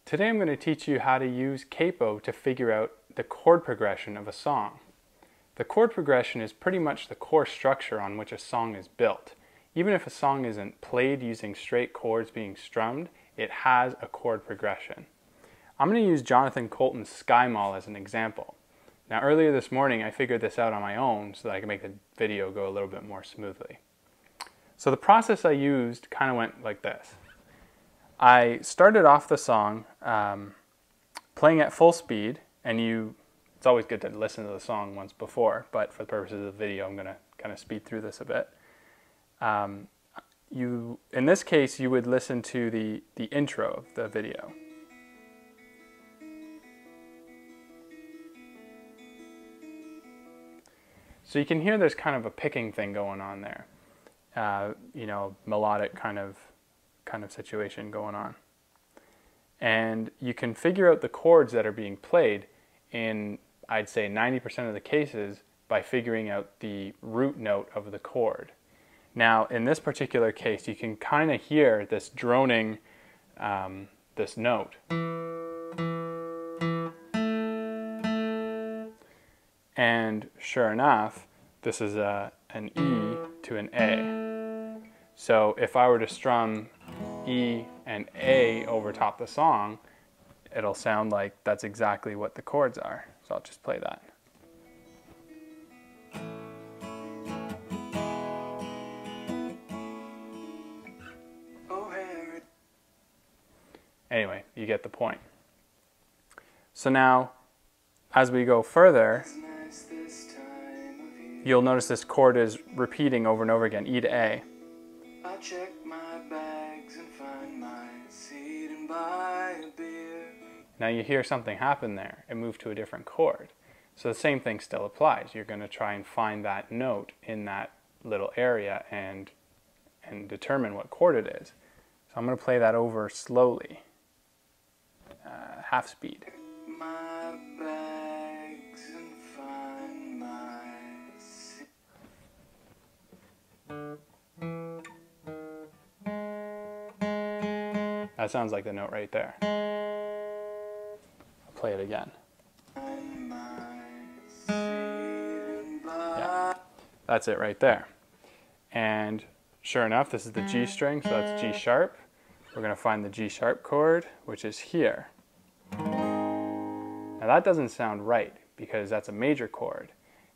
Today I'm going to teach you how to use Capo to figure out the chord progression of a song. The chord progression is pretty much the core structure on which a song is built. Even if a song isn't played using straight chords being strummed, it has a chord progression. I'm going to use Jonathan Coulton's Sky Mall as an example. Now earlier this morning I figured this out on my own so that I can make the video go a little bit more smoothly. So the process I used kind of went like this. I started off the song playing at full speed, and it's always good to listen to the song once before, but for the purposes of the video I'm going to kind of speed through this a bit. In this case you would listen to the intro of the video. So you can hear there's kind of a picking thing going on there. Melodic kind of situation going on. And you can figure out the chords that are being played in, I'd say, 90% of the cases by figuring out the root note of the chord. Now, in this particular case, you can kind of hear this droning, this note. And sure enough, this is an E to an A. So if I were to strum E and A over top the song, it'll sound like that's exactly what the chords are. So I'll just play that. Anyway, you get the point. So now, as we go further, you'll notice this chord is repeating over and over again, E to A. I check my bags and find my seat and buy a beer. Now you hear something happen there. It moved to a different chord. So the same thing still applies. You're going to try and find that note in that little area and determine what chord it is. So I'm going to play that over slowly, half speed. My bags and find my seat. That sounds like the note right there. I'll play it again. Yeah, that's it right there. And sure enough, this is the G string, so that's G sharp. We're going to find the G sharp chord, which is here. Now that doesn't sound right because that's a major chord.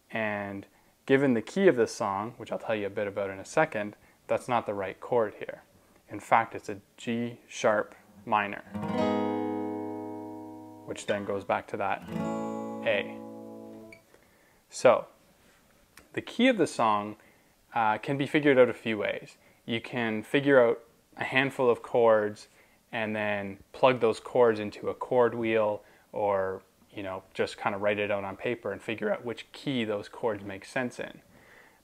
And given the key of this song, which I'll tell you a bit about in a second, that's not the right chord here. In fact, it's a G sharp minor, which then goes back to that A. So, the key of the song can be figured out a few ways. You can figure out a handful of chords and then plug those chords into a chord wheel, or just kind of write it out on paper and figure out which key those chords make sense in.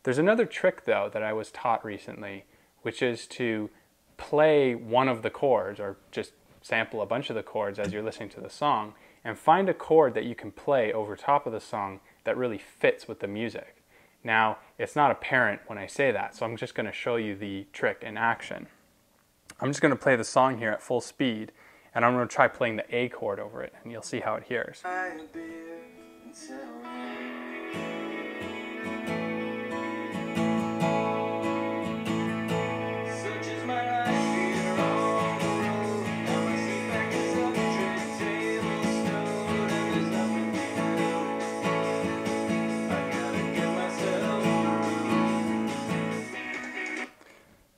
There's another trick though that I was taught recently, which is to play one of the chords, or just sample a bunch of the chords as you're listening to the song, and find a chord that you can play over top of the song that really fits with the music. Now, it's not apparent when I say that, so I'm just going to show you the trick in action. I'm just going to play the song here at full speed, and I'm going to try playing the A chord over it, and you'll see how it hears.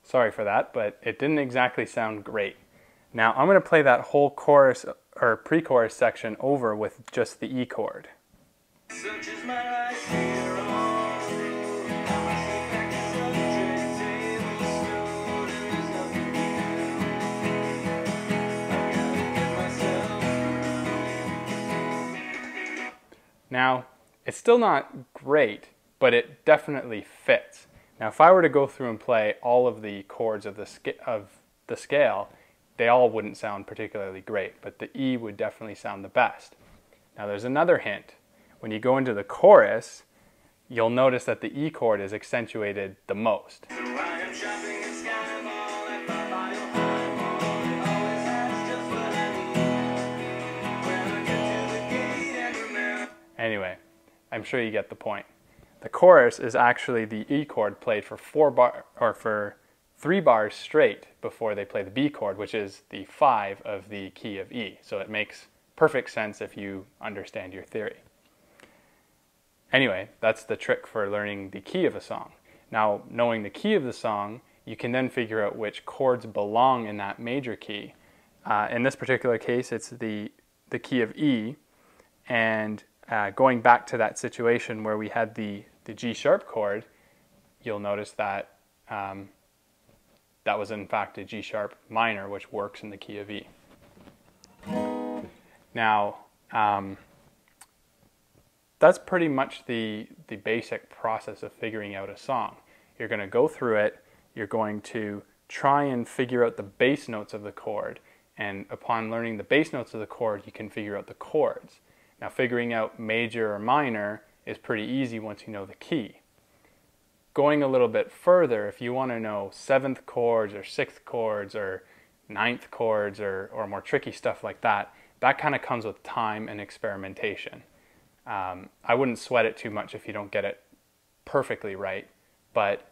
Sorry for that, but it didn't exactly sound great. Now I'm going to play that whole chorus or pre-chorus section over with just the E chord. Now, it's still not great, but it definitely fits. Now, if I were to go through and play all of the chords of the scale, they all wouldn't sound particularly great, but the E would definitely sound the best. Now, there's another hint. When you go into the chorus, you'll notice that the E chord is accentuated the most. I'm sure you get the point. The chorus is actually the E chord played for 3 bars straight before they play the B chord, which is the 5 of the key of E. So it makes perfect sense if you understand your theory. Anyway, that's the trick for learning the key of a song. Now, knowing the key of the song, you can then figure out which chords belong in that major key. In this particular case, it's the key of E, and going back to that situation where we had the G sharp chord, you'll notice that that was in fact a G sharp minor, which works in the key of E. Now, that's pretty much the basic process of figuring out a song. You're going to go through it, you're going to try and figure out the bass notes of the chord, and upon learning the bass notes of the chord, you can figure out the chords. Now, figuring out major or minor is pretty easy once you know the key. Going a little bit further, if you want to know 7th chords or 6th chords or 9th chords or more tricky stuff like that, that kind of comes with time and experimentation. I wouldn't sweat it too much if you don't get it perfectly right, but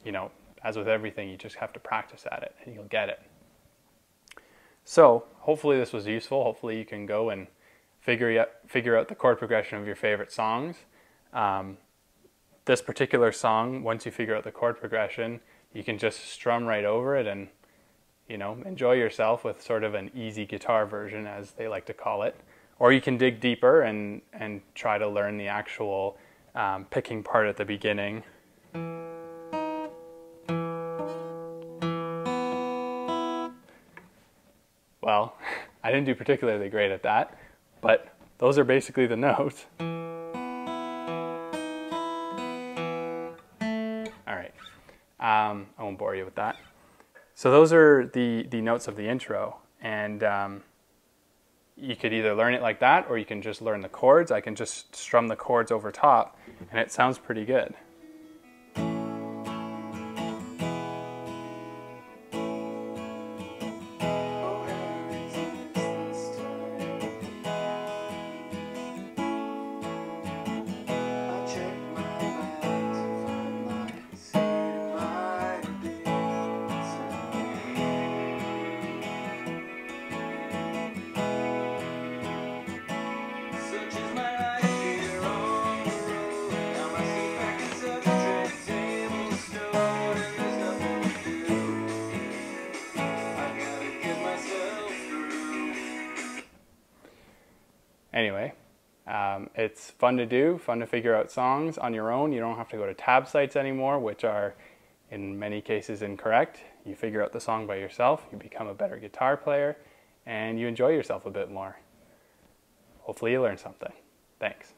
you know, as with everything, you just have to practice at it and you'll get it. So hopefully this was useful. Hopefully you can go and figure out the chord progression of your favorite songs. This particular song, once you figure out the chord progression, you can just strum right over it and, you know, enjoy yourself with sort of an easy guitar version, as they like to call it. Or you can dig deeper and try to learn the actual picking part at the beginning. Well, I didn't do particularly great at that, but those are basically the notes. All right, I won't bore you with that. So those are the notes of the intro, and you could either learn it like that, or you can just learn the chords. I can just strum the chords over top, and it sounds pretty good. Anyway, it's fun to do, fun to figure out songs on your own. You don't have to go to tab sites anymore, which are in many cases incorrect. You figure out the song by yourself, you become a better guitar player, and you enjoy yourself a bit more. Hopefully you learn something. Thanks.